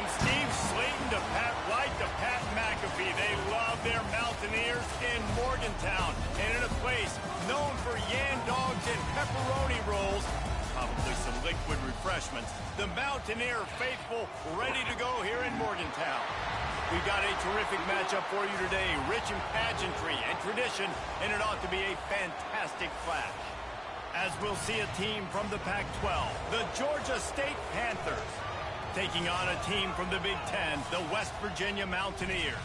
From Steve Slayton to Pat White to Pat McAfee, they love their Mountaineers in Morgantown. And in a place known for Yan Dogs and pepperoni rolls, probably some liquid refreshments, the Mountaineer faithful ready to go here in Morgantown. We've got a terrific matchup for you today, rich in pageantry and tradition, and it ought to be a fantastic clash. As we'll see a team from the Pac-12, the Georgia State Panthers, taking on a team from the Big Ten, the West Virginia Mountaineers.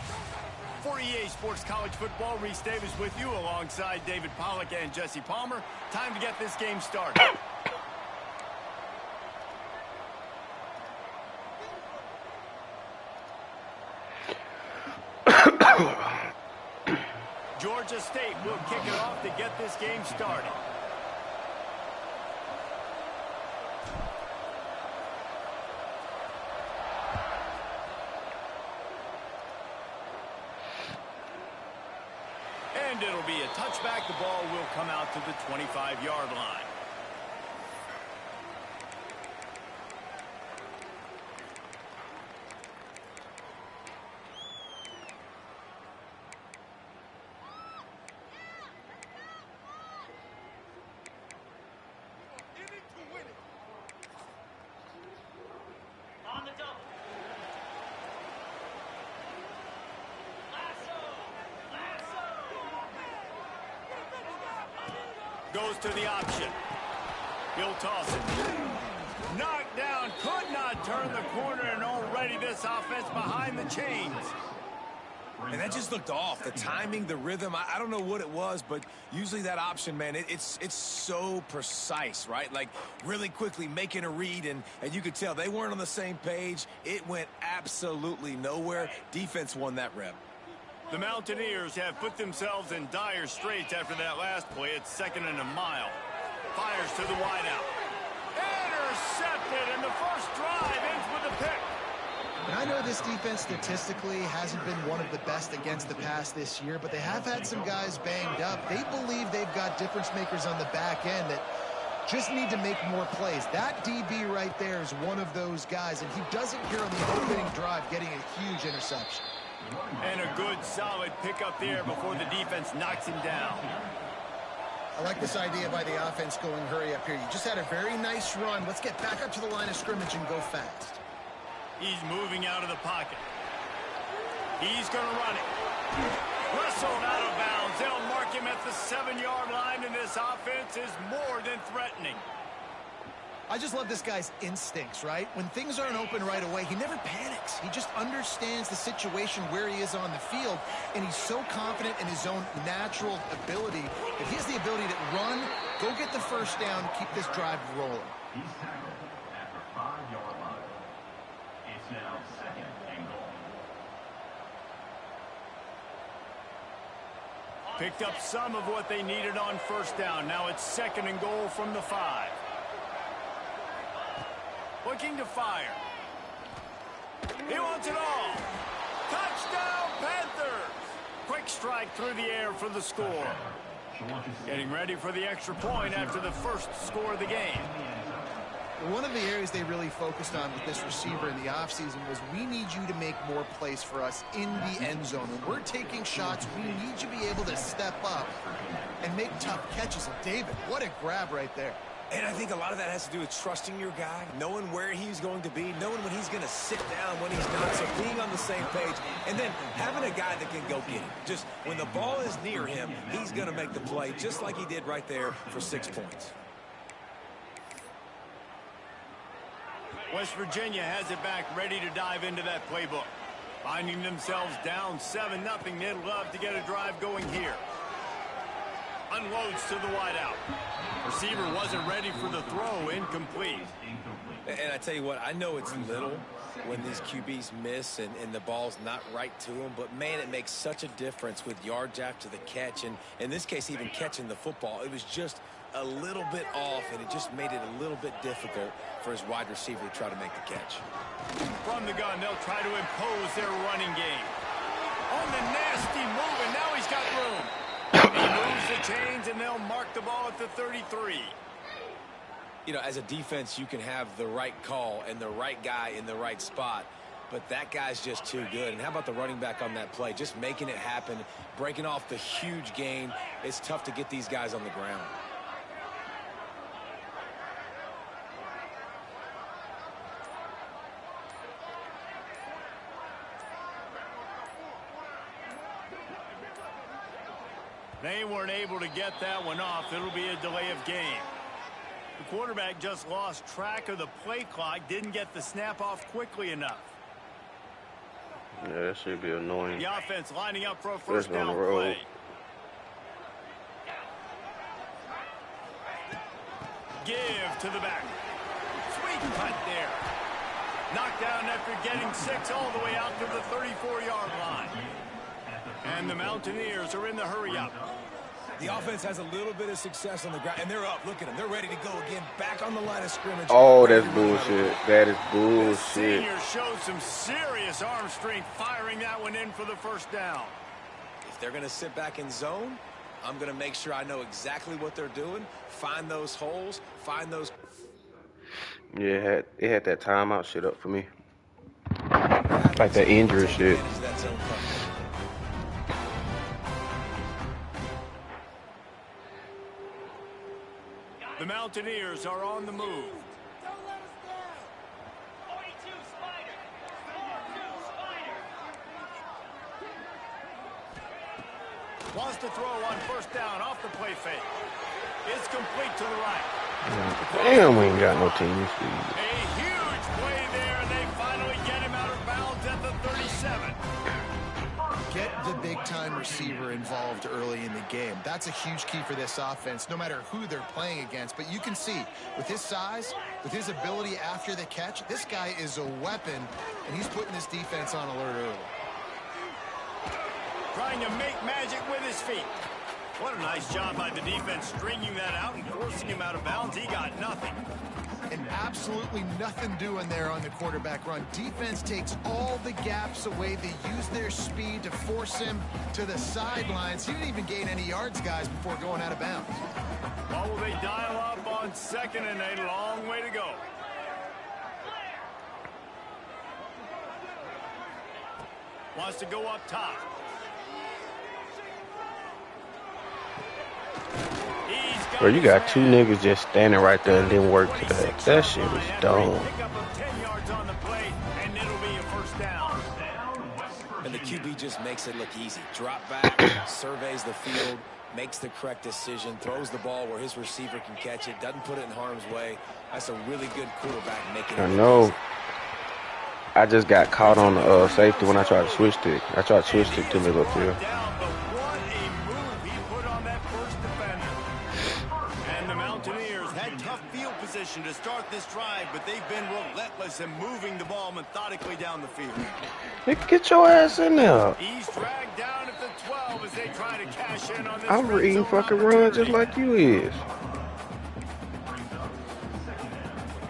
For EA Sports College Football, Reese Davis with you alongside David Pollack and Jesse Palmer. Time to get this game started. Georgia State will kick it off to get this game started. And it'll be a touchback. The ball will come out to the 25-yard line. Goes to the option. He'll toss it. Knocked down, could not turn the corner, and already this offense behind the chains. And that just looked off. The timing, the rhythm, I don't know what it was, but usually that option, man, it's so precise, right? Like really quickly making a read, and you could tell they weren't on the same page. It went absolutely nowhere. Defense won that rep. The Mountaineers have put themselves in dire straits after that last play. It's 2nd and a mile. Fires to the wideout. Intercepted, and the first drive ends with a pick. And I know this defense statistically hasn't been one of the best against the pass this year, but they have had some guys banged up. They believe they've got difference makers on the back end that just need to make more plays. That DB right there is one of those guys, and he does it here on the opening drive, getting a huge interception. And a good, solid pickup there before the defense knocks him down. I like this idea by the offense going hurry up here. You just had a very nice run. Let's get back up to the line of scrimmage and go fast. He's moving out of the pocket. He's going to run it. Wrestled out of bounds. They'll mark him at the 7-yard line, and this offense is more than threatening. I just love this guy's instincts, right? When things aren't open right away, he never panics. He just understands the situation where he is on the field, and he's so confident in his own natural ability. If he has the ability to run, go get the first down, keep this drive rolling. He's tackled at the 5-yard line. It's now 2nd and goal. Picked up some of what they needed on first down. Now it's 2nd and goal from the 5. Looking to fire. He wants it all. Touchdown, Panthers! Quick strike through the air for the score. Getting ready for the extra point after the first score of the game. One of the areas they really focused on with this receiver in the offseason was we need you to make more plays for us in the end zone. When we're taking shots, we need you to be able to step up and make tough catches. And David, what a grab right there. And I think a lot of that has to do with trusting your guy, knowing where he's going to be, knowing when he's going to sit down, when he's not, so being on the same page, and then having a guy that can go get him. Just when the ball is near him, he's going to make the play, just like he did right there for 6 points. West Virginia has it back, ready to dive into that playbook. Finding themselves down 7-0, they'd love to get a drive going here. Unloads to the wideout. Receiver wasn't ready for the throw, incomplete. And I tell you what, I know it's little when these QBs miss and the ball's not right to them, but man, it makes such a difference with yards after the catch, and in this case, even catching the football. It was just a little bit off, and it just made it a little bit difficult for his wide receiver to try to make the catch. From the gun, they'll try to impose their running game. On the nasty move, and now he's got room. He moves the chains, and they'll mark the ball at the 33. You know, as a defense, you can have the right call and the right guy in the right spot. but that guy's just too good. And how about the running back on that play? Just making it happen, breaking off the huge gain. It's tough to get these guys on the ground. They weren't able to get that one off. It'll be a delay of game. The quarterback just lost track of the play clock, didn't get the snap off quickly enough. Yeah, that should be annoying. The offense lining up for a first down on the road. play. Give to the back. Sweet cut there. Knocked down after getting 6 all the way out to the 34-yard line. And the Mountaineers are in the hurry-up. The offense has a little bit of success on the ground, and they're up. Look at them. They're ready to go again, back on the line of scrimmage. Oh, that's bullshit. That is The bullshit. senior showed some serious arm strength firing that one in for the first down. If they're going to sit back in zone, I'm going to make sure I know exactly what they're doing, find those holes, find those. Yeah, it had that timeout shit up for me. Like that injury shit. That zone coverage. The Mountaineers are on the move. Wants to throw on first down off the play fake. It's complete to the right. Damn, we ain't got no team speed. A huge play there, and they finally get him out of bounds at the 37. Get the big-time receiver involved early in the game. That's a huge key for this offense, no matter who they're playing against. But you can see, with his size, with his ability after the catch, this guy is a weapon, and he's putting this defense on alert early. Trying to make magic with his feet. What a nice job by the defense stringing that out and forcing him out of bounds. He got nothing. And absolutely nothing doing there on the quarterback run. Defense takes all the gaps away. They use their speed to force him to the sidelines. He didn't even gain any yards, guys, before going out of bounds. Well, will they dial up on 2nd and a long way to go? Wants to go up top. Bro, you got 2 niggas just standing right there and didn't work today. That shit was dumb. And the QB just makes it look easy. Drop back, surveys the field, makes the correct decision, throws the ball where his receiver can catch it, doesn't put it in harm's way. That's a really good quarterback making it. I know. I just got caught on the safety when I tried to switch stick. I tried to switch stick to middle of the field. To start this drive, but they've been relentless in moving the ball methodically down the field. Nigga, get your ass in there. He's dragged down at the 12 as they try to cash in on this. I'm reading fucking run just like you is.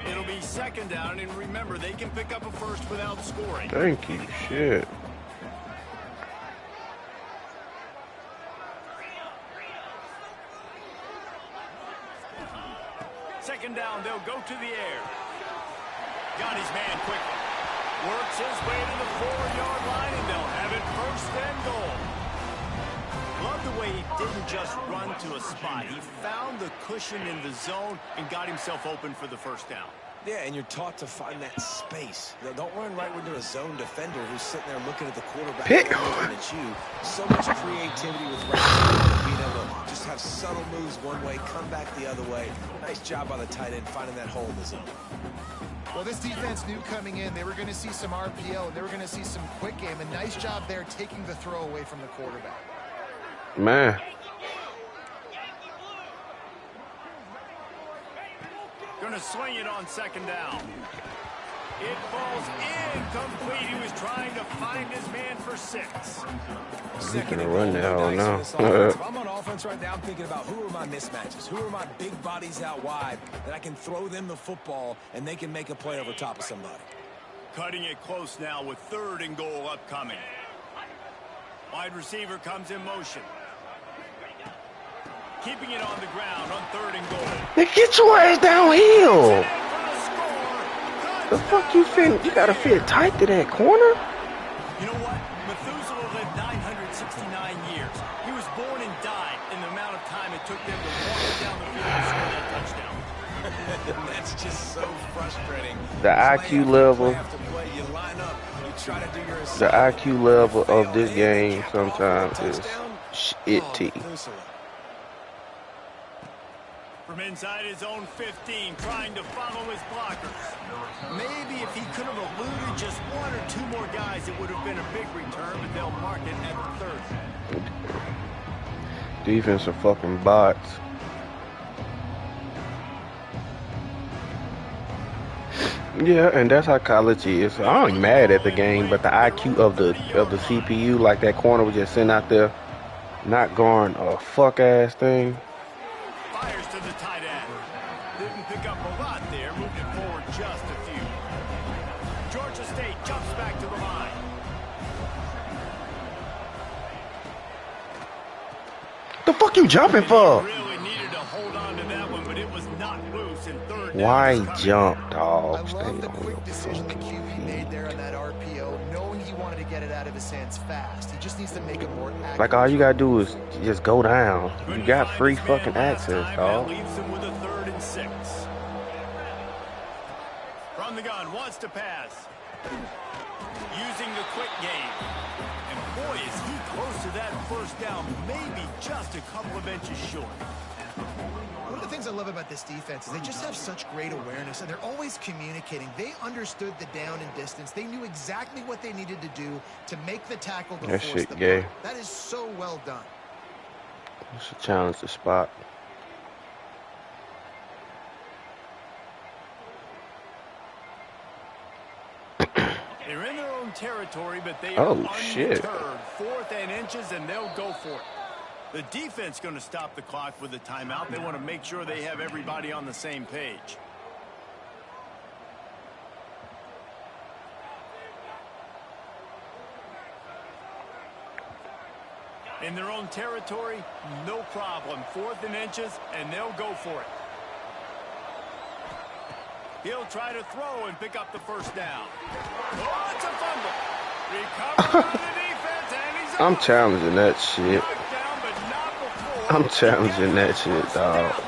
It'll be 2nd down, and remember, they can pick up a first without scoring. Thank you. Shit. Down, they'll go to the air. Got his man quickly. Works his way to the 4-yard line, and they'll have it 1st and goal. Love the way he didn't just run to a spot. He found the cushion in the zone and got himself open for the first down. Yeah, and you're taught to find that space. Don't run right into a zone defender who's sitting there looking at the quarterback and looking at you. So much creativity with routes, being able to just have subtle moves one way, come back the other way. Nice job by the tight end finding that hole in the zone. Well, this defense knew coming in they were going to see some RPO, and they were going to see some quick game. A nice job there taking the throw away from the quarterback. Man. Going to swing it on 2nd down. It falls incomplete. He was trying to find his man for 6. He's gonna run that hole now. If I'm on offense right now, I'm thinking about who are my mismatches, who are my big bodies out wide that I can throw them the football and they can make a play over top of somebody. Cutting it close now with 3rd and goal upcoming. Wide receiver comes in motion. Keeping it on the ground on 3rd and goal. Nigga, get your ass downhill. The fuck you fit? You gotta fit tight to that corner. You know what? Methuselah lived 969 years. He was born and died in the amount of time it took them to walk down the field and score that touchdown. That's just so frustrating. The IQ level. You line up, you try to do your The IQ level of this game sometimes is shitty. From inside his own 15, trying to follow his blockers. Maybe if he could have eluded just one or two more guys, it would have been a big return, but they'll mark it at the 30. Defense are fucking bots. Yeah, and that's how college is. I ain't mad at the game, but the IQ of the CPU, like that corner was just sitting out there, not going a fuck ass thing. Fires to the tight end. Didn't pick up a lot there, moved it forward just a few. Georgia State jumps back to the line. The fuck you jumping for? Really needed to hold on to that one, but it was not loose in third down. Why jump, I dog? love the quick decision the QB made there on that RPO, knowing he wanted to get it out of his hands fast. He just needs to make it more accurate. Like all you gotta do is just go down. You got free fucking access, dog. That leaves him with a 3rd and 6. From the gun, wants to pass. Using the quick game. And boy, is he close to that first down. Maybe just a couple of inches short. One of the things I love about this defense is they just have such great awareness, and they're always communicating. They understood the down and distance. They knew exactly what they needed to do to make the tackle to That force shit the gay. punt. That is so well done. It's a challenge to spot. They're in their own territory, but they Oh, are shit. undeterred. 4th and inches, and they'll go for it. The defense going to stop the clock with a timeout. They want to make sure they have everybody on the same page. In their own territory, no problem. 4th and inches, and they'll go for it. He'll try to throw and pick up the first down. Oh, it's a fumble. Recovered by the defense, and he's I'm off. challenging that shit. Knocked down, but not before. I'm challenging that shit, dog.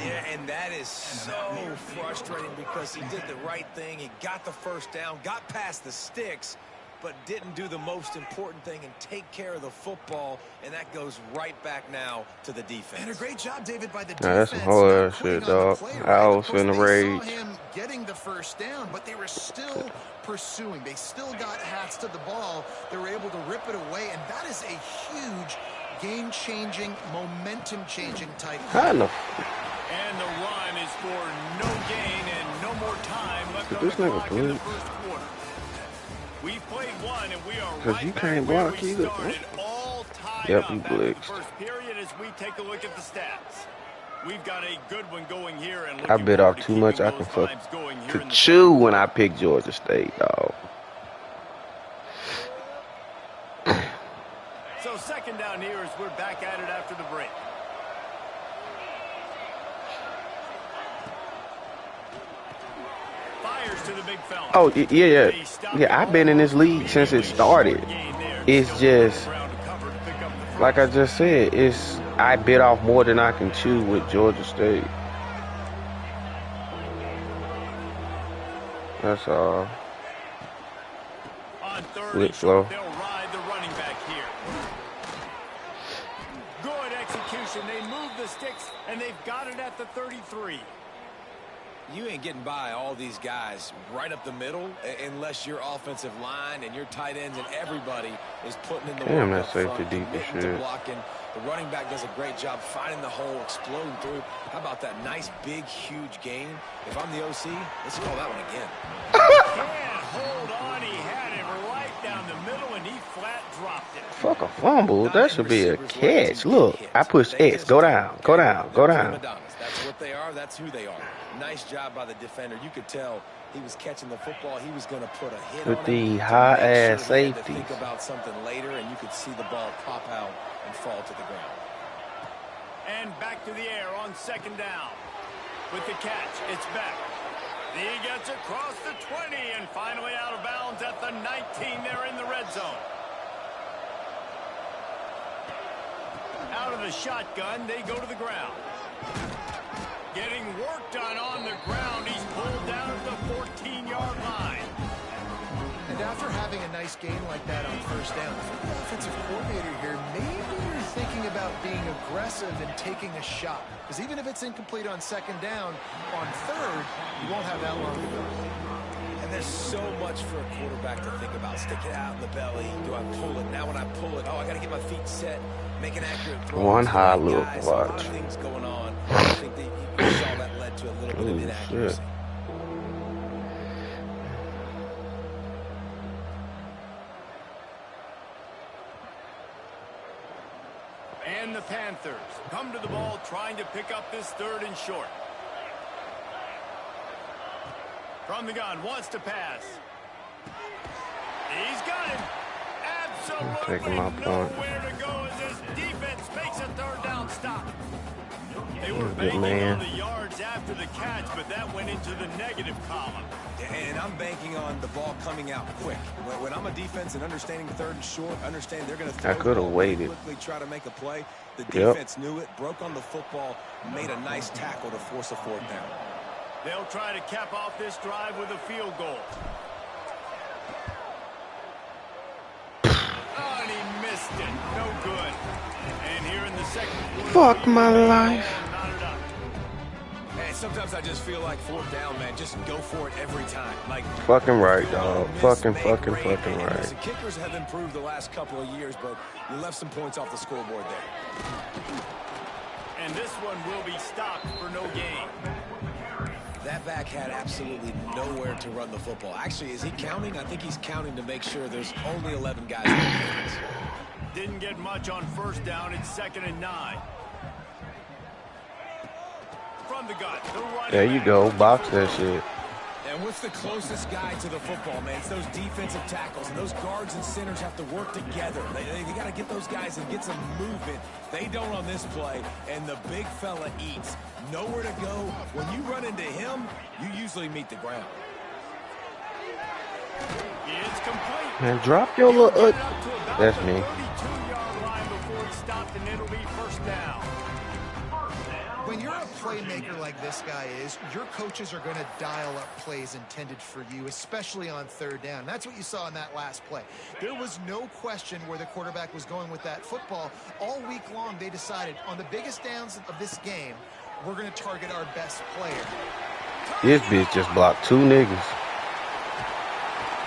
Yeah, and that is so frustrating because he did the right thing. He got the first down, got past the sticks, but didn't do the most important thing and take care of the football, and that goes right back now to the defense. And a great job, David, by the Nah, that's some defense. whole not ass quitting shit, on the dog. play, I right? was Of course, finna they rage. saw him getting the first down, but they were still pursuing. They still got hats to the ball. They were able to rip it away, and that is a huge game-changing, momentum-changing type. How in the And the run is for no gain and no more time left on This the nigga clock in the blitz. first quarter. We've played one, and we are 'Cause right you back can't where block we either. started, all tied Yep, up he after the blitzed. first period as we take a look at the stats. We've got a good one going here, and I looking bit forward off to too much. keeping I can those fuck vibes going here to in the chew when I pick Georgia State, dog. So 2nd down here as we're back at it after the break. Fires to the big fella. Oh, yeah. I've been in this league since it started. It's just, like I just said, I bit off more than I can chew with Georgia State. That's all. On 3rd Flip and flow. short, they'll ride the running back here. Good execution. They move the sticks, and they've got it at the 33. You ain't getting by all these guys right up the middle unless your offensive line and your tight ends and everybody is putting in the Damn, work that up safety front, deep as committing to shit. blocking. The running back does a great job finding the hole, exploding through. How about that nice, big, huge gain? If I'm the OC, let's call that one again. Can't hold on. He had it right down the middle, and he flat dropped it. Fuck a fumble. That should be a catch. Look, I pushed X. Go down. Go down. Go down. That's what they are. That's who they are. Nice job by the defender. You could tell he was catching the football. He was going to put a hit With on the it to high-ass make sure he had to safeties. think about something later, and you could see the ball pop out and fall to the ground. And back to the air on second down. With the catch, it's Beck. He gets across the 20 and finally out of bounds at the 19 there in the red zone. Out of the shotgun, they go to the ground. Getting work done on the ground. He's pulled down at the 14-yard line. And after having a nice game like that on first down, if you're the offensive coordinator here, maybe you're thinking about being aggressive and taking a shot. Because even if it's incomplete on second down, on third, you won't have that long to go. And there's so much for a quarterback to think about. Stick it out in the belly. Do I pull it? Now when I pull it, I got to get my feet set. Make an accurate throw. One high look, guys, a lot watch. of things going on. I think that you saw that led to a little bit of inaccuracy. Shit. And the Panthers come to the ball trying to pick up this third and short. From the gun, wants to pass. He's got him. Absolutely Taking my point. nowhere to go as this defense makes a third down stop. They were Good banking man. on the yards after the catch, but that went into the negative column. And I'm banking on the ball coming out quick. When I'm a defense and understanding third and short, understand they're going to throw I coulda the ball, waited. quickly try to make a play. The Yep. defense knew it, broke on the football, made a nice tackle to force a fourth down. They'll try to cap off this drive with a field goal. Oh, and he missed it. No good. And here in the second quarter, Fuck my life. knotted up. And sometimes I just feel like fourth down, man. Just go for it every time. Like Fucking right, field goal, dog. miss, Fucking make great. And right. listen, kickers have improved the last couple of years, but you left some points off the scoreboard there. And this one will be stopped for no gain. That back had absolutely nowhere to run the football. Actually, is he counting? I think he's counting to make sure there's only 11 guys on defense. Didn't get much on first down. It's 2nd and 9. From the gun, the running There you back. go. Box that shit. And what's the closest guy to the football, man? It's those defensive tackles, and those guards and centers have to work together. They got to get those guys and get some movement. They don't on this play, and the big fella eats. Nowhere to go. When you run into him, you usually meet the ground. It's complete. Man, drop your He'll little. get it up to about That's the me. 32-yard line before he stopped, and it'll be first down. When you're a playmaker like this guy is, your coaches are going to dial up plays intended for you, especially on third down. That's what you saw in that last play. There was no question where the quarterback was going with that football. All week long, they decided on the biggest downs of this game, we're going to target our best player. This bitch just blocked two niggas.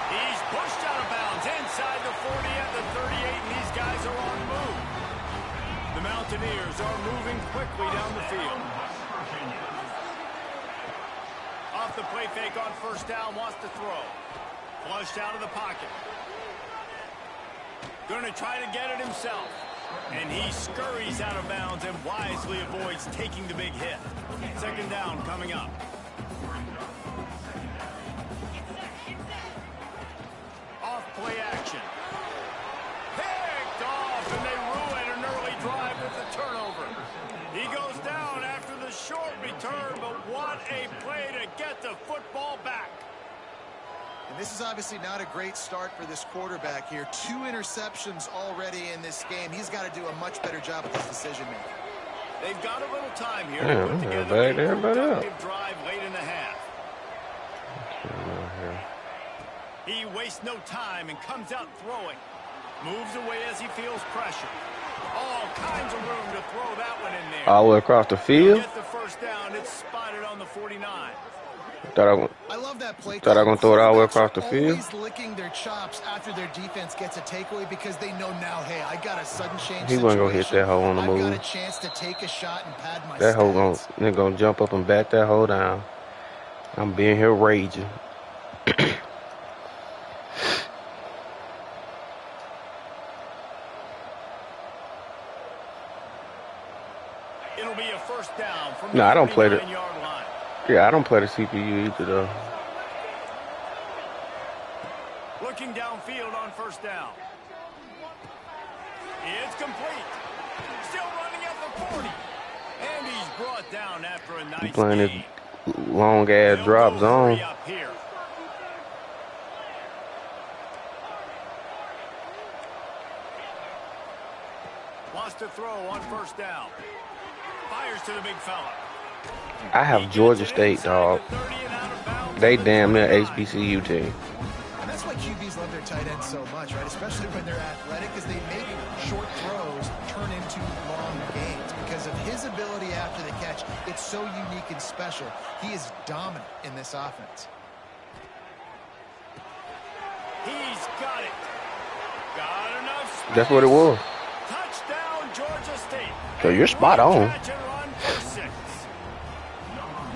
He's pushed out of bounds inside the 40 at the 38, and these guys are on the move. The Mountaineers are moving quickly down the field. Off the play fake on first down, wants to throw. Flushed out of the pocket. Going to try to get it himself. And he scurries out of bounds and wisely avoids taking the big hit. 2nd down coming up. Off play action. Picked off, and they ruin an early drive with the turnover. He goes down after the short return, but what a play to get the football back. And this is obviously not a great start for this quarterback here. 2 interceptions already in this game. He's got to do a much better job with his decision-making. They've got a little time here Damn, to put I'm gonna together back a everybody up. productive drive late in the half. He wastes no time and comes out throwing. Moves away as he feels pressure. All kinds of room to throw that one in there. All the way across the field. Get the first down. It's spotted on the 49. I love that play. Thought I was gonna throw it all the way across the field. Always licking their chops after their defense gets a takeaway because they know now, hey, I got a sudden change. He wasn't gonna hit that hole on the I've move. got a chance to take a shot and pad my That hoe stats. gonna jump up and bat that hole down. I'm being here raging. It'll be a first down from No, the I don't play the. 49-yard line. Yeah, I don't play the CPU either though. Looking downfield on first down. It's complete. Still running at the 40. And he's brought down after a nice He playing gain. his long ass They'll drop go zone. 3 up here. Wants to throw on first down. Fires to the big fella. I have Georgia State, dog. They damn near HBCU team. And that's why QBs love their tight ends so much, right? Especially when they're athletic, because they make short throws turn into long gains. Because of his ability after the catch, it's so unique and special. He is dominant in this offense. He's got it. Got enough space. That's what it was. Touchdown, Georgia State. So you're spot on. Catch and run for 6.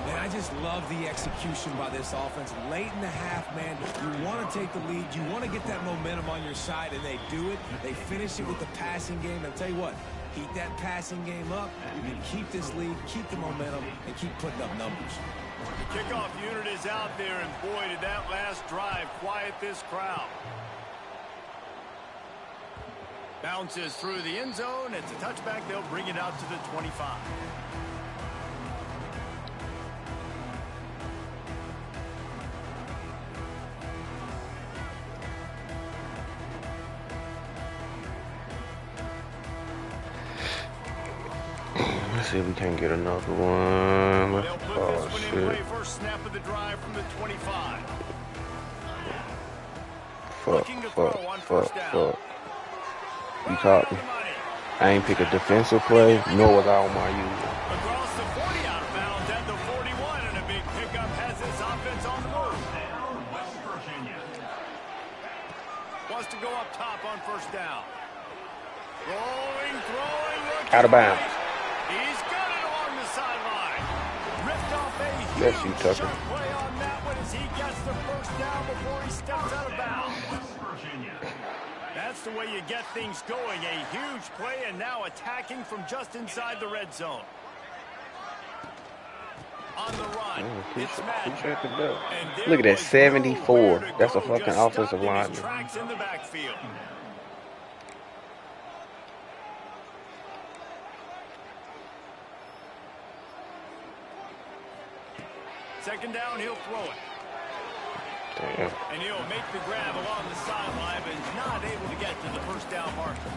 Man, I just love the execution by this offense. Late in the half, man, you want to take the lead. You want to get that momentum on your side, and they do it. They finish it with the passing game. I'll tell you what, keep that passing game up. You can keep this lead, keep the momentum, and keep putting up numbers. The kickoff unit is out there, and boy, did that last drive quiet this crowd. Bounces through the end zone. It's a touchback. They'll bring it out to the 25. Let's see if we can get another one. They'll put Oh this one in play shit. first snap of the drive from the 25. Fuck, Looking to throw on first down. You caught me. Right on the money. I ain't pick a defensive play, nor was I on my usual. Across the 40 out of bounds at the 41, and a big pickup has this offense on the move. West Virginia. Wants to go up top on first down. Rolling, throwing, looking Out of bounds. right. He's got it along the sideline. Ripped off a That's you, huge Tucker. shot play on that one as he gets the first down before he steps out of bounds. West Virginia. That's the way you get things going. A huge play, and now attacking from just inside the red zone. On the run, it's Appreciate the belt. And there Look at that, was 74. nowhere to That's a go, fucking just offensive stopped in his lineman. tracks in the backfield. Second down, he'll throw it. Damn. And he'll make the grab along the sideline, but is not able to get to the first down marker.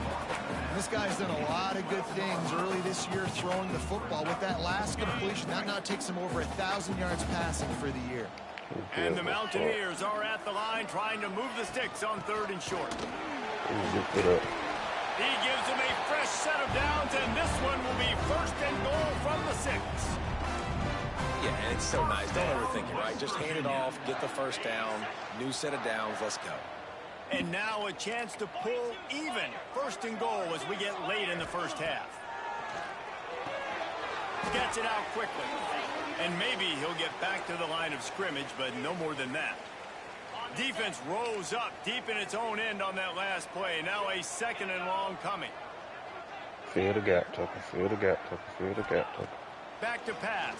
This guy's done a lot of good things early this year throwing the football. With that last completion, that now takes him over 1,000 yards passing for the year. And the Mountaineers are at the line trying to move the sticks on 3rd and short. Lift it up. He gives him a fresh set of downs, and this one will be 1st and goal from the 6. Yeah, and it's so nice. Don't overthink it, right? Just hand it off, get the first down, new set of downs, let's go. And now a chance to pull even 1st and goal as we get late in the first half. Gets it out quickly. And maybe he'll get back to the line of scrimmage, but no more than that. Defense rose up deep in its own end on that last play. Now a 2nd and long coming. Fill the gap, Tucker. Fill the gap, Tucker. Fill the gap, Tucker. Back to pass.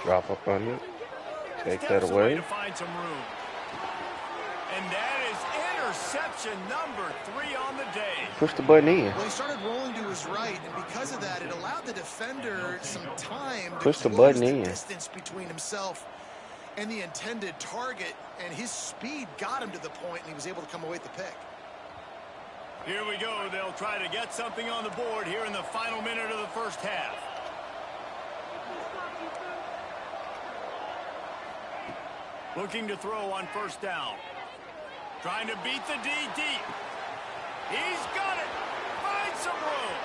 Drop up on it. Take that Steps away. to find some room. And that is interception number 3 on the day. Push the button in. Well, he started rolling to his right, and because of that, it allowed the defender some time to Push the close button in. distance between himself and the intended target, and his speed got him to the point, and he was able to come away with the pick. Here we go. They'll try to get something on the board here in the final minute of the first half. Looking to throw on first down. Trying to beat the D deep. He's got it. Finds some room.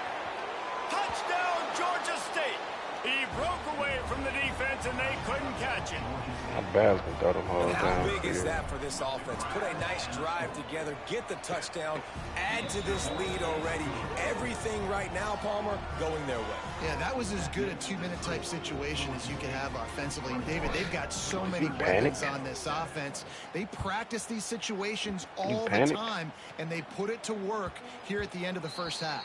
Touchdown, Georgia State. He broke away from the defense, and they couldn't catch it. I barely can throw them hoes And how down. big is that for this offense? Put a nice drive together, get the touchdown, add to this lead already. Everything right now, Palmer, going their way. Yeah, that was as good a 2-minute type situation as you could have offensively. And David, they've got so many weapons on this offense. They practice these situations all the time, and they put it to work here at the end of the first half.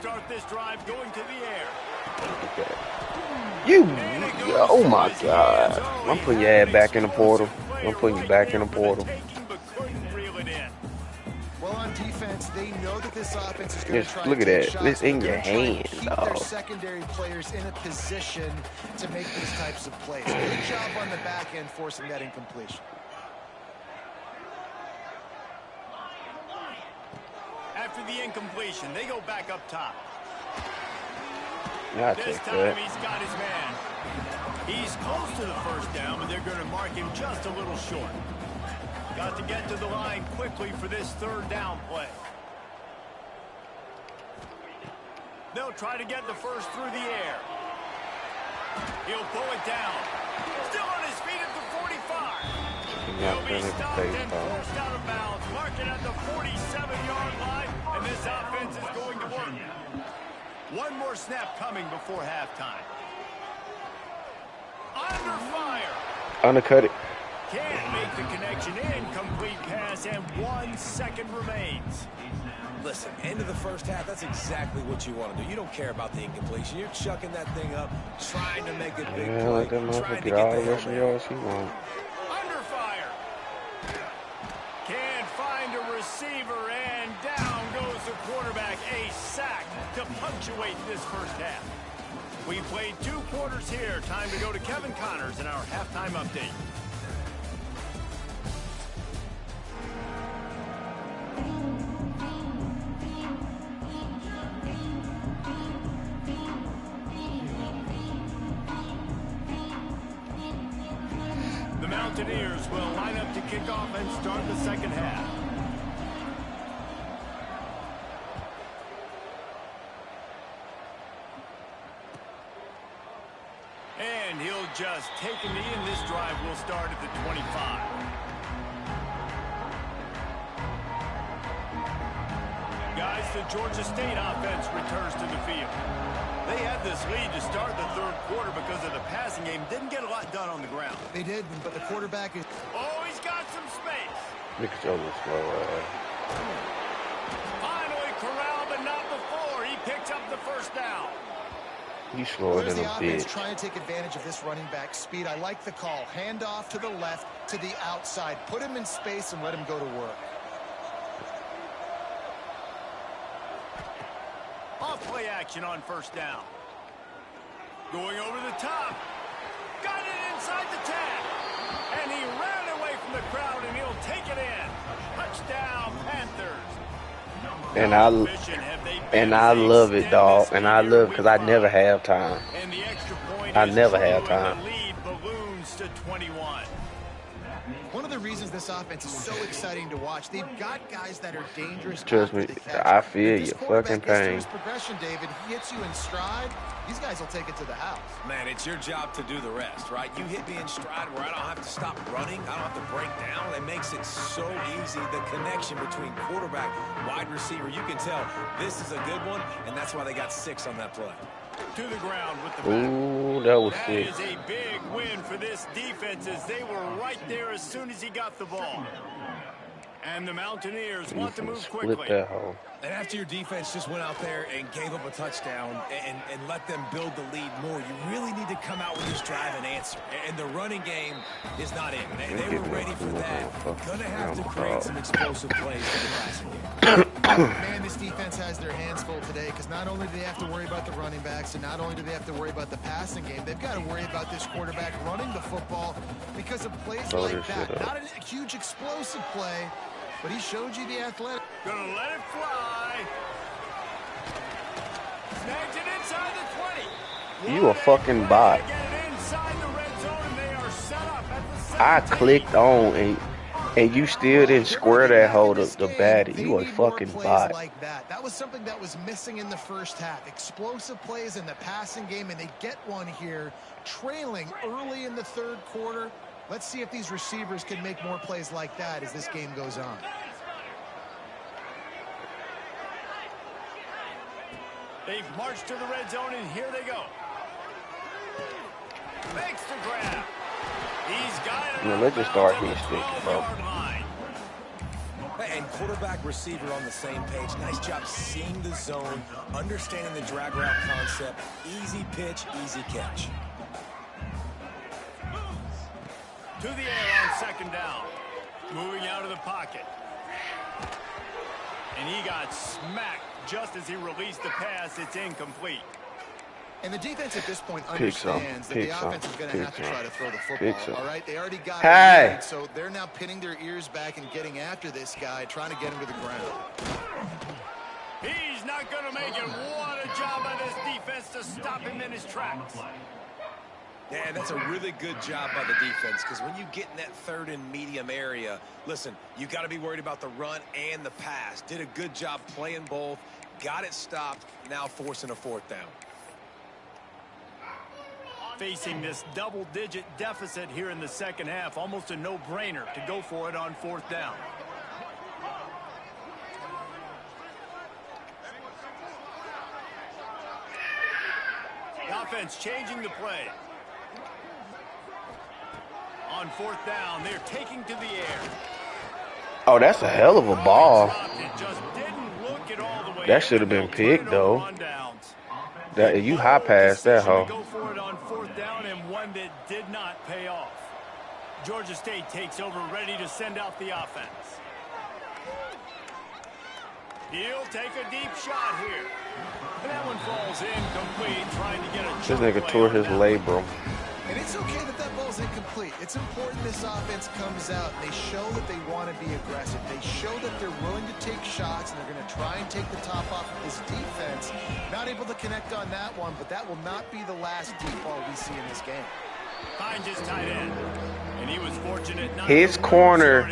start this drive going to the air. Oh my God. I'm putting your ass back in the portal. I'm putting you back in the portal. Well, on defense, they know that this offense is going to try Look to at take that. shots, It's in but your they're trying hand, to keep their dog. secondary players in a position to make these types of plays. Good job on the back end forcing that incompletion. After the incompletion, they go back up top. Yeah, This time he's got his man. He's close to the first down, but they're going to mark him just a little short. Got to get to the line quickly for this third down play. They'll try to get the first through the air. He'll pull it down. Still on his feet at the 45. He'll be stopped and forced out of bounds. Marking at the 47-yard line, and this offense is going to work. One more snap coming before halftime. Under fire. Undercut it. Can't make the connection. Incomplete pass, and 1 second remains. Listen, end of the first half, that's exactly what you want to do. You don't care about the incompletion. You're chucking that thing up, trying to make a big Yeah, let that play, motherfucker trying to get all the get the rushing yards he wants. Under fire. Can't find a receiver, and down goes the quarterback. A sack to punctuate this first half. We played 2 quarters here. Time to go to Kevin Connors in our halftime update. The Mountaineers will line up to kick off and start the second half. And he'll just take a knee, and this drive will start at the 25. Guys, the Georgia State offense returns to the field. They had this lead to start the third quarter because of the passing game. Didn't get a lot done on the ground. They did, but the quarterback is... Oh, he's got some space. Look at your little slow ass. Finally corralled, but not before. He picks up the first down. You slower Where's than the a offense bitch. trying to take advantage of this running back speed? I like the call. Hand off to the left, to the outside. Put him in space and let him go to work. Off play action on first down. Going over the top. Got it inside the 10. And he ran away from the crowd, and he'll take it in. Touchdown, Panthers. And I love it, dog. And I love because I never have time. And the extra point I is never true, have and time. the lead balloons to 21. One of the reasons this offense is so exciting to watch, they've got guys that are dangerous. Trust after me, the catch. I feel If this your quarterback fucking gets to pain. his progression, David, he hits you in stride, these guys will take it to the house. Man, it's your job to do the rest, right? You hit me in stride where I don't have to stop running. I don't have to break down. It makes it so easy. The connection between quarterback, wide receiver, you can tell this is a good one, and that's why they got 6 on that play. To the ground with the back. Ooh, that was That sick. is a big win for this defense, as they were right there as soon as he got the ball. And the Mountaineers You want to finna move split quickly. that hole. And after your defense just went out there and gave up a touchdown and let them build the lead more, you really need to come out with this drive and answer. And the running game is not in. They were ready for that. Going to have to create some explosive plays for the passing game. Man, this defense has their hands full today because not only do they have to worry about the running backs and not only do they have to worry about the passing game, they've got to worry about this quarterback running the football because of plays Blow like this that. shit up. Not a huge explosive play, but he showed you the athletic. Gonna let it fly. Snags it inside the 20. You a fucking bot. Get it inside the red zone, and they are set up at the I 17. clicked on and you still didn't square that hold up the bat. You a fucking bot. Like that was something that was missing in the first half. Explosive plays in the passing game, and they get one here, trailing early in the third quarter. Let's see if these receivers can make more plays like that as this game goes on. They've marched to the red zone, and here they go. Makes the grab. He's got it. No, let's just start hitting sticks, bro. and quarterback receiver on the same page. Nice job seeing the zone, understanding the drag route concept. Easy pitch, easy catch. To the air on second down. Moving out of the pocket. And he got smacked just as he released the pass. It's incomplete. And the defense at this point understands that the offense is going to have to try to throw the football. All right, they already got it lead, so they're now pinning their ears back and getting after this guy, trying to get him to the ground. He's not going to make it. What a job by this defense to stop him in his tracks. Yeah, that's a really good job by the defense, because when you get in that third and medium area, listen, you got to be worried about the run and the pass. Did a good job playing both, got it stopped, now forcing a fourth down. Facing this double-digit deficit here in the second half, almost a no-brainer to go for it on fourth down. The offense changing the play. On fourth down, they're taking to the air. Oh, that's a hell of a ball. It just didn't look it all the way. That should have been picked, though. That you high pass that, huh? Go for it on fourth down, and one that did not pay off. Georgia State takes over, ready to send out the offense. He'll take a deep shot here. And that one falls incomplete, trying to get a This nigga tore his labrum. And it's okay that that ball's incomplete. It's important this offense comes out and they show that they want to be aggressive. They show that they're willing to take shots and they're going to try and take the top off of this defense. Not able to connect on that one, but that will not be the last deep ball we see in this game. Finds his tight end. And he was fortunate not His corner,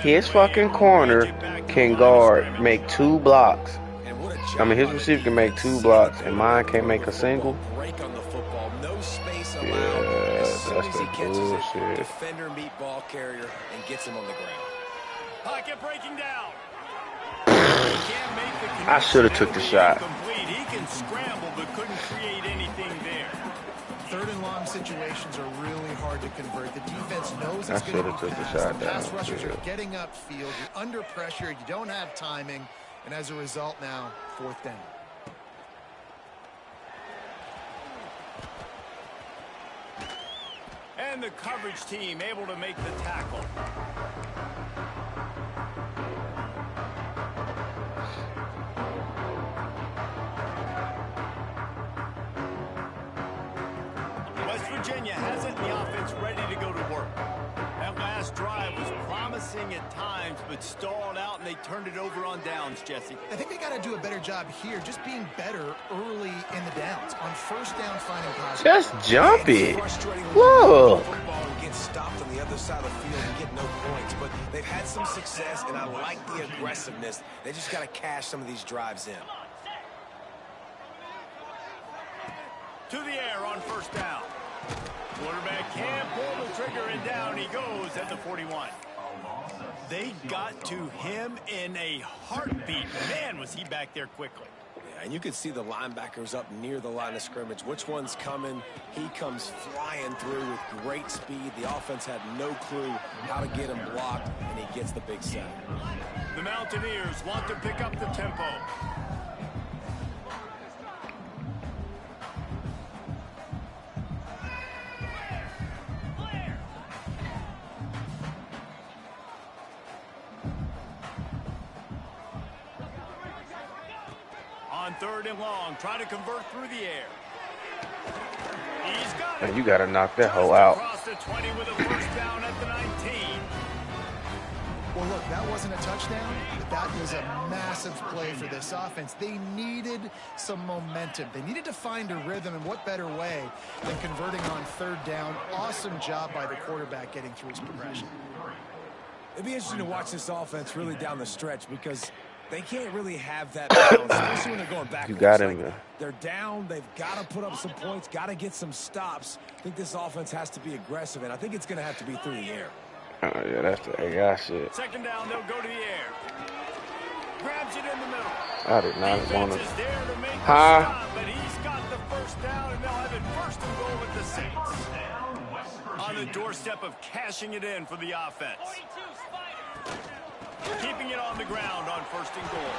his fucking corner can guard, make 2 blocks. I mean, his receiver can make 2 blocks, and mine can't make a single. Break on the football, no space allowed. Yeah, as soon that's as he the catches bullshit. it, defender meet ball carrier and gets him on the ground. Pocket breaking down. I should have took the shot. He can scramble but couldn't create anything there. Third and long situations are really hard to convert. The defense knows I it's going to should be have took the fast. shot The pass down. rushers are getting upfield. You're under pressure. You don't have timing. And as a result now, fourth down. And the coverage team able to make the tackle. West Virginia has it, and the offense ready to go to work. That last drive was promising at times, but stalled out, and they turned it over on downs, Jesse. I think they got to do a better job here, just being better early in the downs. On first down, finding positive. Just jump it. Frustrating Look. when football and get stopped on the other side of the field and get no points, but they've had some success, and I like the aggressiveness. They just got to cash some of these drives in. To the air on first down. Quarterback can't pull the trigger, and down he goes at the 41. They got to him in a heartbeat. Man, was he back there quickly. Yeah, and you can see the linebackers up near the line of scrimmage. Which one's coming? He comes flying through with great speed. The offense had no clue how to get him blocked, and he gets the big sack. The Mountaineers want to pick up the tempo. On third and long, trying to convert through the air. He's got it. And you got to knock that hoe out. Across the 20 with a first down at the 19. Well, look, that wasn't a touchdown, but that was a massive play for this offense. They needed some momentum. They needed to find a rhythm, and what better way than converting on third down. Awesome job by the quarterback getting through his progression. It'd be interesting to watch this offense really down the stretch, because they can't really have that balance, especially when they're going backwards. You got him. Like, they're down. They've got to put up some points, got to get some stops. I think this offense has to be aggressive, and I think it's going to have to be through the air. Oh, yeah, that's the AI shit. Second down, they'll go to the air. Grabs it in the middle. I did not want Defense is there to make the Huh? stop, but he's got the first down, and they'll have it first and goal with the Saints. On the doorstep of cashing it in for the offense. keeping it on the ground on 1st and goal.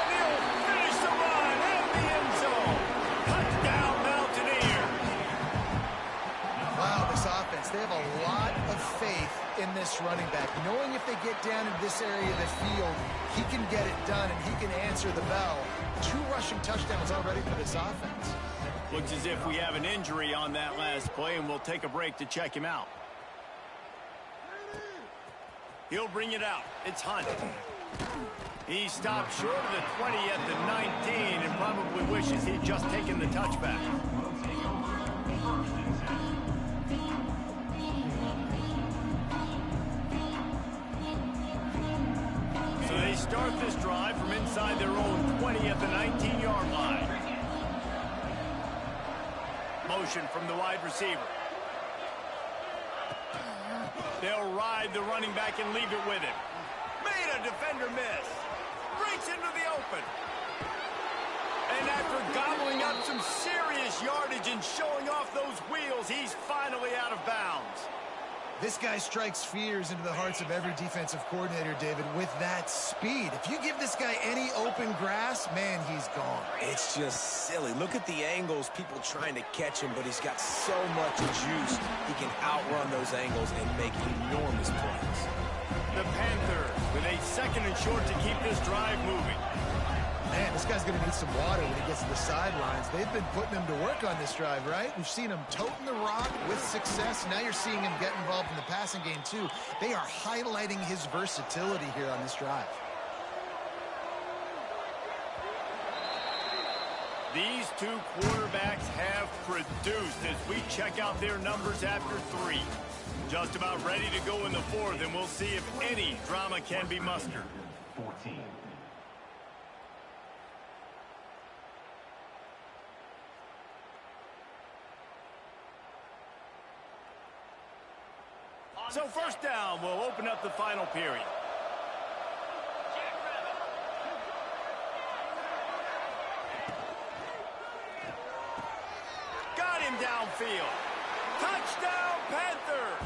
And he'll finish the run in the end zone. Touchdown, Mountaineers. Wow, this offense, they have a lot of faith in this running back, knowing if they get down into this area of the field, he can get it done and he can answer the bell. 2 rushing touchdowns already for this offense. Looks as if we have an injury on that last play, and we'll take a break to check him out. He'll bring it out. It's Hunt. He stopped short of the 20 at the 19 and probably wishes he'd just taken the touchback. So they start this drive from inside their own 20 at the 19-yard line. Motion from the wide receiver. They'll ride the running back and leave it with him. Made a defender miss. Breaks into the open. And after gobbling up some serious yardage and showing off those wheels, he's finally out of bounds. This guy strikes fears into the hearts of every defensive coordinator, David, with that speed. If you give this guy any open grass, man, he's gone. It's just silly. Look at the angles, people trying to catch him, but he's got so much juice. He can outrun those angles and make enormous plays. The Panthers with a 2nd and short to keep this drive moving. Man, this guy's going to need some water when he gets to the sidelines. They've been putting him to work on this drive, right? We've seen him toting the rock with success. Now you're seeing him get involved in the passing game, too. They are highlighting his versatility here on this drive. These 2 quarterbacks have produced as we check out their numbers after 3. Just about ready to go in the 4th, and we'll see if any drama can be mustered. 14. So 1st down will open up the final period. Got him downfield. Touchdown, Panthers!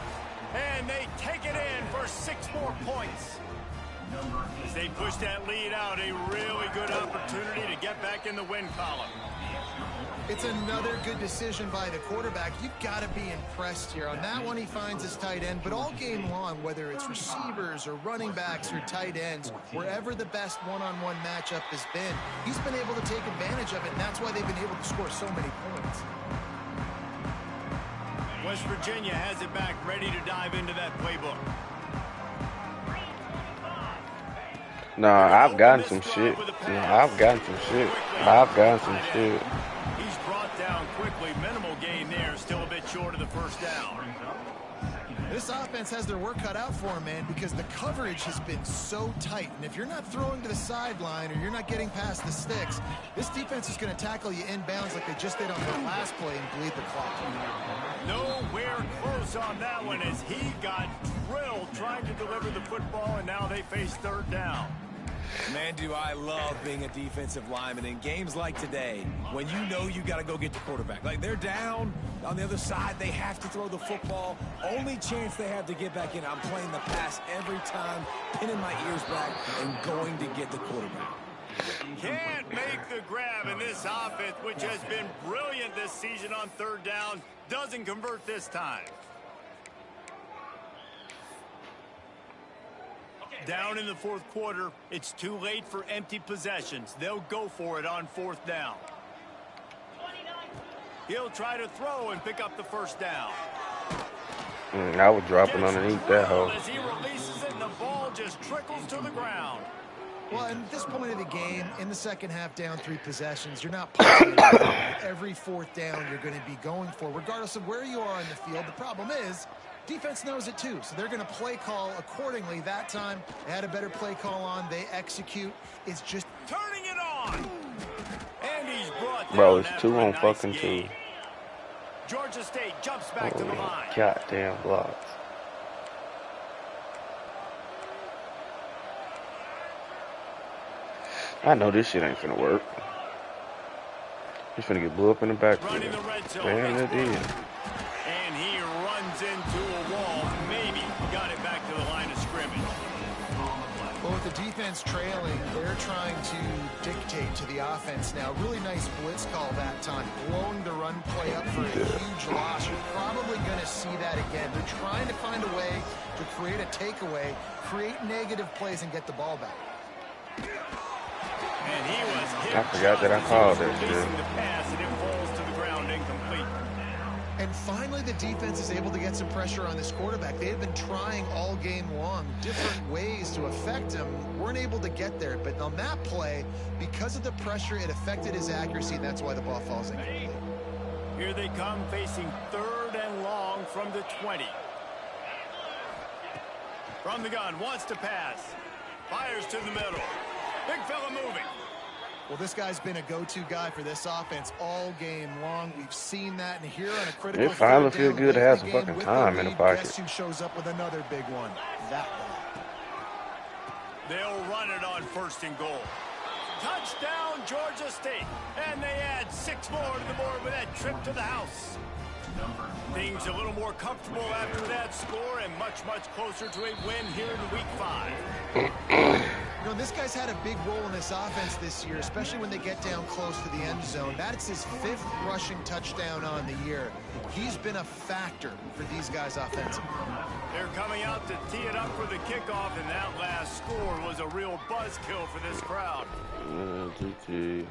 And they take it in for 6 more points. As they push that lead out, a really good opportunity to get back in the win column. It's another good decision by the quarterback. You've got to be impressed here. On that one, he finds his tight end, but all game long, whether it's receivers or running backs or tight ends, wherever the best one-on-one matchup has been, he's been able to take advantage of it, and that's why they've been able to score so many points. West Virginia has it back, ready to dive into that playbook. Nah, I've gotten some shit. He's brought down quickly. Minimal gain there. Still a bit short of the 1st down. This offense has their work cut out for them, man, because the coverage has been so tight. And if you're not throwing to the sideline or you're not getting past the sticks, this defense is going to tackle you inbounds like they just did on their last play and bleed the clock. Nowhere close on that one as he got drilled trying to deliver the football, and now they face 3rd down. Man, do I love being a defensive lineman in games like today when you know you got to go get the quarterback. Like, they're down on the other side. They have to throw the football. Only chance they have to get back in. I'm playing the pass every time, pinning my ears back and going to get the quarterback. Can't make the grab, in this offense, which has been brilliant this season on 3rd down, doesn't convert this time. Down in the 4th quarter, it's too late for empty possessions. They'll go for it on 4th down. He'll try to throw and pick up the 1st down. I was dropping underneath that hole. As he releases it, and the ball just trickles to the ground. Well, at this point of the game, in the second half, down 3 possessions, you're not punting. Every 4th down you're going to be going for, regardless of where you are on the field. The problem is, defense knows it too, so they're going to play call accordingly. That time, they had a better play call on. They execute. It's just turning it on. And he's brought down. Bro, it's 2 on fucking 2. Georgia State jumps back to the line. Goddamn blocks. I know this shit ain't finna work. He's finna get blew up in the backfield. Man, it did. And he runs into a wall. Maybe got it back to the line of scrimmage. defense trailing, they're trying to dictate to the offense now. Really nice blitz call that time, blowing the run play up for a huge loss. You're probably going to see that again. They're trying to find a way to create a takeaway, create negative plays, and get the ball back. And he was hit. I forgot that I called that shit. The pass, and it falls to the ground incomplete. And finally, the defense is able to get some pressure on this quarterback. They had been trying all game long different ways to affect him. Weren't able to get there. But on that play, because of the pressure, it affected his accuracy, and that's why the ball falls incomplete. Here they come, facing 3rd and long from the 20. From the gun, wants to pass. Fires to the middle. Big fella moving. Well, this guy's been a go-to guy for this offense all game long. We've seen that, and here on a critical It finally third feels down good to have some late in the fucking game time with in the the pocket. Guess who shows up with another big one? That one. They'll run it on 1st and goal. Touchdown, Georgia State. And they add 6 more to the board with that trip to the house. Things a little more comfortable after that score and much, much closer to a win here in Week 5. You know, this guy's had a big role in this offense this year, especially when they get down close to the end zone. That's his 5th rushing touchdown on the year. He's been a factor for these guys offensively. They're coming out to tee it up for the kickoff, and that last score was a real buzzkill for this crowd. GT.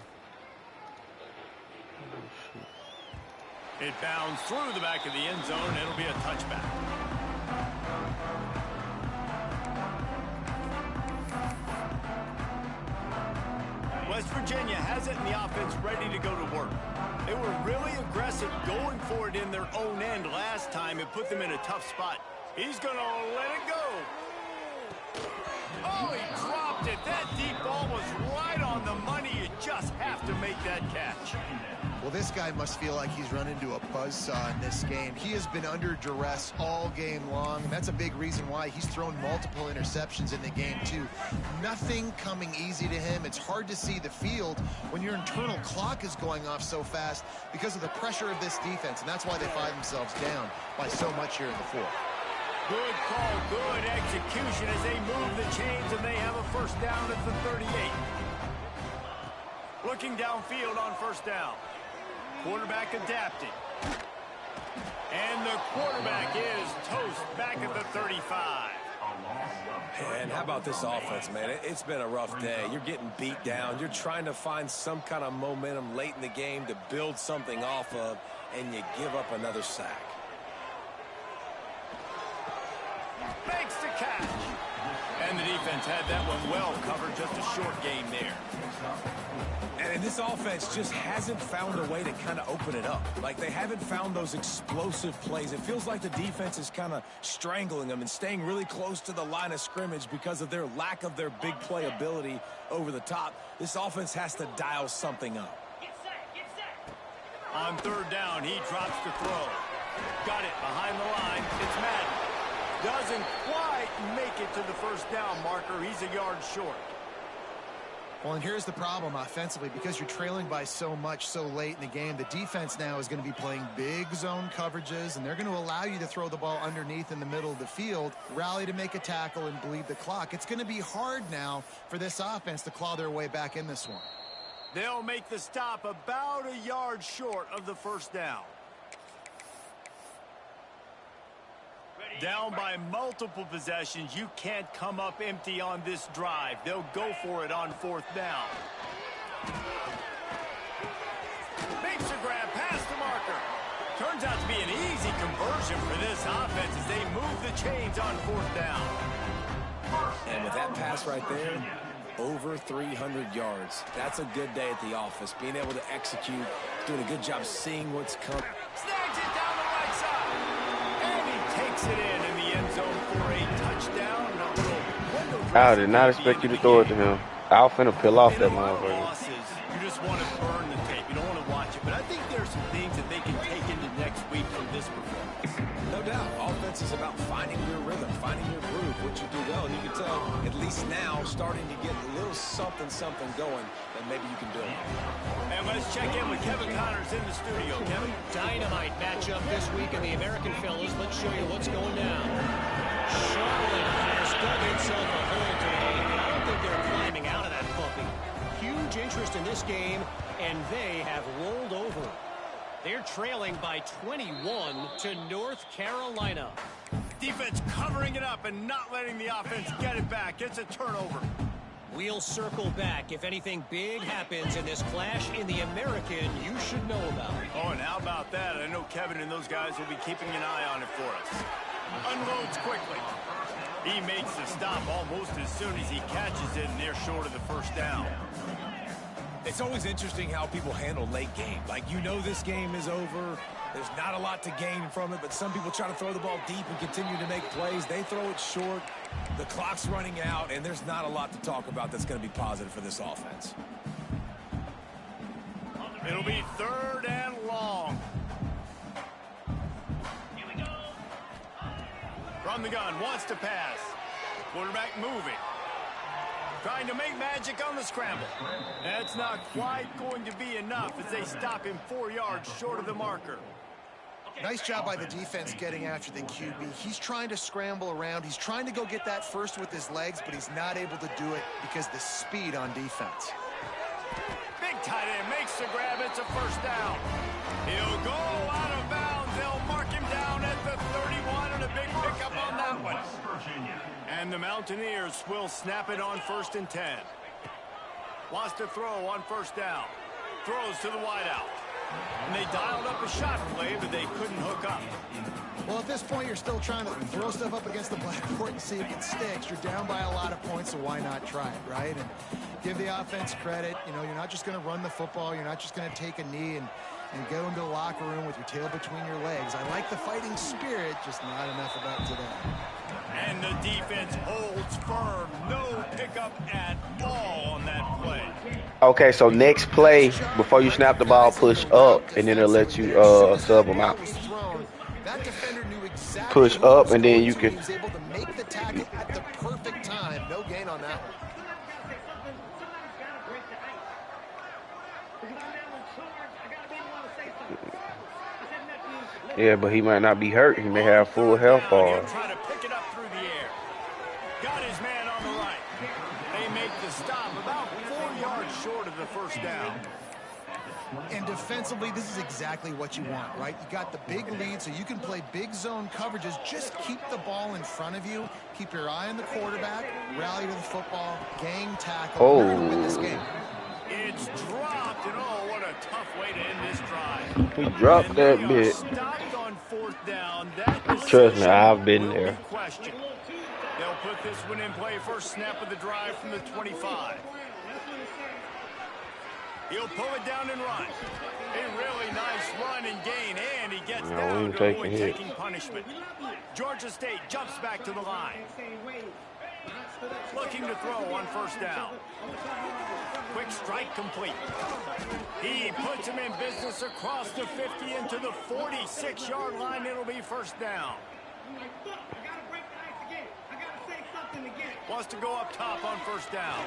It bounds through the back of the end zone, and it'll be a touchback. West Virginia has it, and the offense ready to go to work. They were really aggressive going for it in their own end last time. It put them in a tough spot. He's going to let it go. Oh, he dropped it. That deep ball was right on the money. You just have to make that catch. Well, this guy must feel like he's run into a buzzsaw in this game. He has been under duress all game long, and that's a big reason why he's thrown multiple interceptions in the game, too. Nothing coming easy to him. It's hard to see the field when your internal clock is going off so fast because of the pressure of this defense, and that's why they find themselves down by so much here in the 4th. Good call, good execution as they move the chains, and they have a 1st down at the 38. Looking downfield on 1st down. Quarterback adapting. And the quarterback is toast back at the 35. And how about this offense, man? It's been a rough day. You're getting beat down. You're trying to find some kind of momentum late in the game to build something off of, and you give up another sack. Makes the catch. And the defense had that one well covered. Just a short game there. And this offense just hasn't found a way to kind of open it up. Like, they haven't found those explosive plays. It feels like the defense is kind of strangling them and staying really close to the line of scrimmage because of their lack of their big play ability over the top. This offense has to dial something up. On 3rd down, he drops the throw. Got it behind the line. It's Madden. Doesn't quite make it to the 1st down marker. He's a yard short. Well, and here's the problem offensively. Because you're trailing by so much so late in the game, the defense now is going to be playing big zone coverages, and they're going to allow you to throw the ball underneath in the middle of the field, rally to make a tackle, and bleed the clock. It's going to be hard now for this offense to claw their way back in this one. They'll make the stop about a yard short of the 1st down. Down by multiple possessions, you can't come up empty on this drive. They'll go for it on 4th down. Makes a grab past the marker. Turns out to be an easy conversion for this offense as they move the chains on 4th down. And with that pass right there, over 300 yards. That's a good day at the office. Being able to execute, doing a good job seeing what's coming. Snags it down the right side. And he takes it in the end zone for a touchdown. I did not expect you to throw it to him. I was finna peel off that motherfucker. You just want to burn the tape. You don't want to watch it. But I think there's some things that they can take into next week from this performance. No doubt. Offense is about finding your rhythm, finding your groove, what you do well. And you can tell, at least now, starting to get a little something going that maybe you can build. And let's check in with Kevin Connors in the studio. Kevin? Dynamite matchup this week in the American Fellas. Let's show you what's going down. Charlotte has dug itself a hole today. I don't think they're climbing out of that puppy. Huge interest in this game, and they have rolled over. They're trailing by 21 to North Carolina. Defense covering it up and not letting the offense get it back. It's a turnover. We'll circle back if anything big happens in this clash in the American you should know about. Oh, and how about that? I know Kevin and those guys will be keeping an eye on it for us. Unloads quickly. He makes the stop almost as soon as he catches it, and they're short of the first down. It's always interesting how people handle late game. Like, you know this game is over. There's not a lot to gain from it, but some people try to throw the ball deep and continue to make plays. They throw it short. The clock's running out, and there's not a lot to talk about that's going to be positive for this offense. It'll be 3rd and long. From the gun, wants to pass. Quarterback moving. Trying to make magic on the scramble. That's not quite going to be enough as they stop him 4 yards short of the marker. Nice job by the defense getting after the QB. He's trying to scramble around. He's trying to go get that first with his legs, but he's not able to do it because of the speed on defense. Big tight end makes the grab. It's a first down. He'll go out of bounds. They'll mark him down at the 31 and a big pickup on that one. And the Mountaineers will snap it on 1st and 10. Wants to throw on first down. Throws to the wideout. And they dialed up a shot play, but they couldn't hook up. Well, at this point, you're still trying to throw stuff up against the blackboard and see if it sticks. You're down by a lot of points, so why not try it, right? And give the offense credit. You know, you're not just going to run the football. You're not just going to take a knee and go into the locker room with your tail between your legs. I like the fighting spirit, just not enough of that today. And the defense holds firm. No pickup at all on that play. Okay, so next play, before you snap the ball, push up, and then it'll let you sub them out. Push up, and then you can. He was able to make the tackle at the perfect time. No gain on that one. Yeah, but he might not be hurt. He may have full health ball. Try to pick it up through the air. Got his man on the right. They make the stop about 4 yards short of the first down. And defensively, this is exactly what you want, right? You got the big lead, so you can play big zone coverages. Just keep the ball in front of you. Keep your eye on the quarterback. Rally to the football. Gang tackle. Oh. Win this game. It's dropped, and oh, what a tough way to end this drive. He dropped that bit. Stopped on 4th down. That Trust me, I've been there. They'll put this one in play. First snap of the drive from the 25. He'll pull it down and run. A really nice run and gain, and he gets down to avoid taking punishment. Georgia State jumps back to the line. Looking to throw on first down. Quick strike complete. He puts him in business across the 50 into the 46-yard line. It'll be first down. Wants to go up top on first down.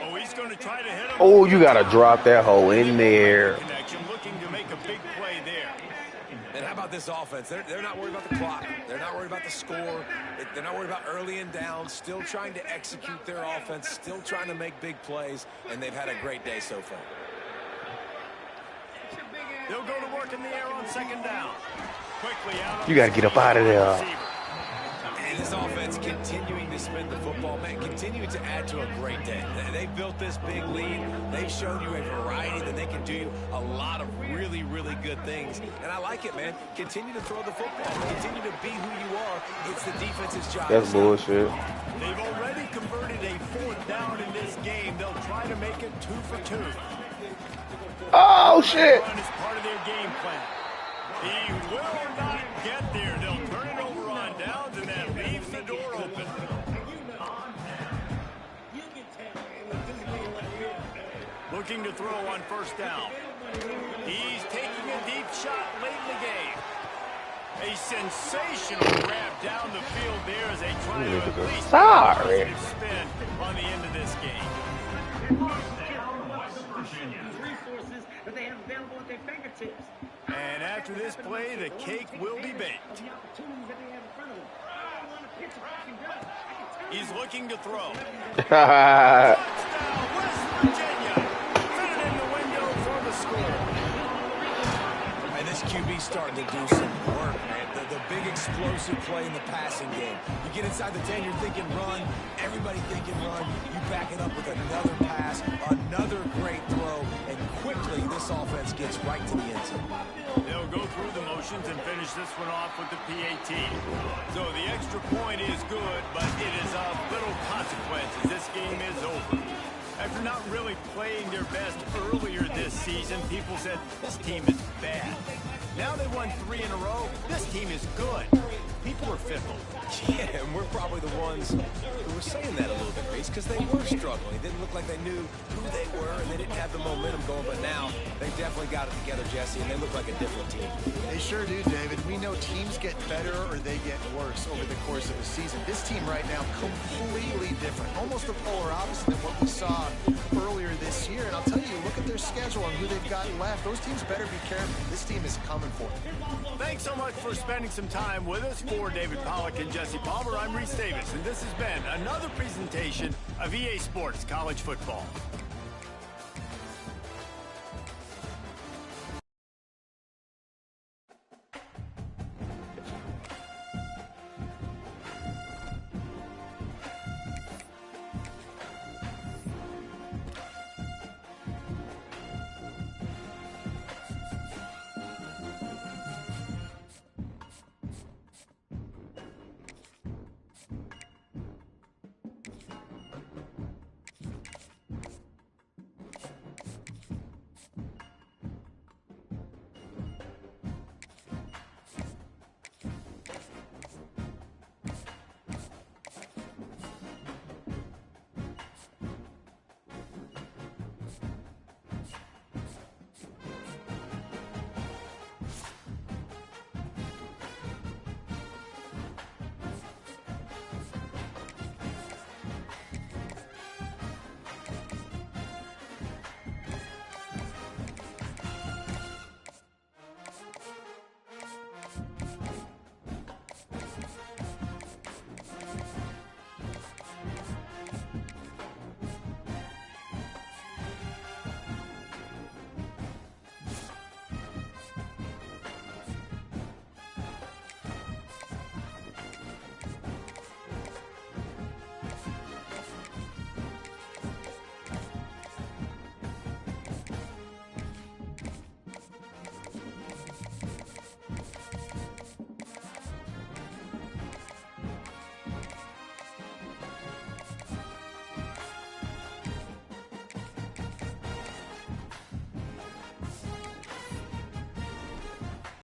Oh, he's going to try to hit him. Oh, you got to drop that hole in there. Looking to make a big play there. And how about this offense? They're not worried about the clock. They're not worried about the score. They're not worried about early and down. Still trying to execute their offense. Still trying to make big plays. And they've had a great day so far. They'll go to work in the air on second down. Quickly out. You got to get up out of there. And this offense continuing to spin the football, man, continuing to add to a great day. They built this big lead. They've shown you a variety that they can do a lot of really, really good things. And I like it, man. Continue to throw the football. Continue to be who you are. It's the defense's job. That's bullshit. They've already converted a 4th down in this game. They'll try to make it 2 for 2. Oh, shit. Run is part of their game plan. He will not get there. They'll turn it over on downs, and that leaves the door open. Looking to throw on first down. He's taking a deep shot late in the game. A sensational grab down the field there as they try to at least sorry spin on the end of this game. Resources that they have available at their fingertips. And after this play, the cake will be baked. He's looking to throw. Touchdown, West Virginia. Fit it in the window for the score. And this QB's starting to do some work, man. The big explosive play in the passing game. You get inside the 10, you're thinking run. Everybody thinking run. You back it up with another pass, another great throw, and quickly this offense gets right to the end zone. They'll go through the motions and finish this one off with the PAT. So the extra point is good, but it is of little consequence as this game is over. After not really playing their best earlier this season, people said this team is bad. Now they won 3 in a row. This team is good. People are fickle. Yeah, and we're probably the ones who were saying that a little bit, Reese, because they were struggling. It didn't look like they knew who they were, and they didn't have the momentum going. But now they definitely got it together, Jesse, and they look like a different team. They sure do, David. We know teams get better or they get worse over the course of a season. This team right now, completely different. Almost the polar opposite of what we saw earlier this year. And I'll tell you, look at their schedule and who they've got left. Those teams better be careful. This team is coming for it. Thanks so much for spending some time with us. For David Pollack and Jesse Palmer, I'm Reese Davis, and this has been another presentation of EA Sports College Football.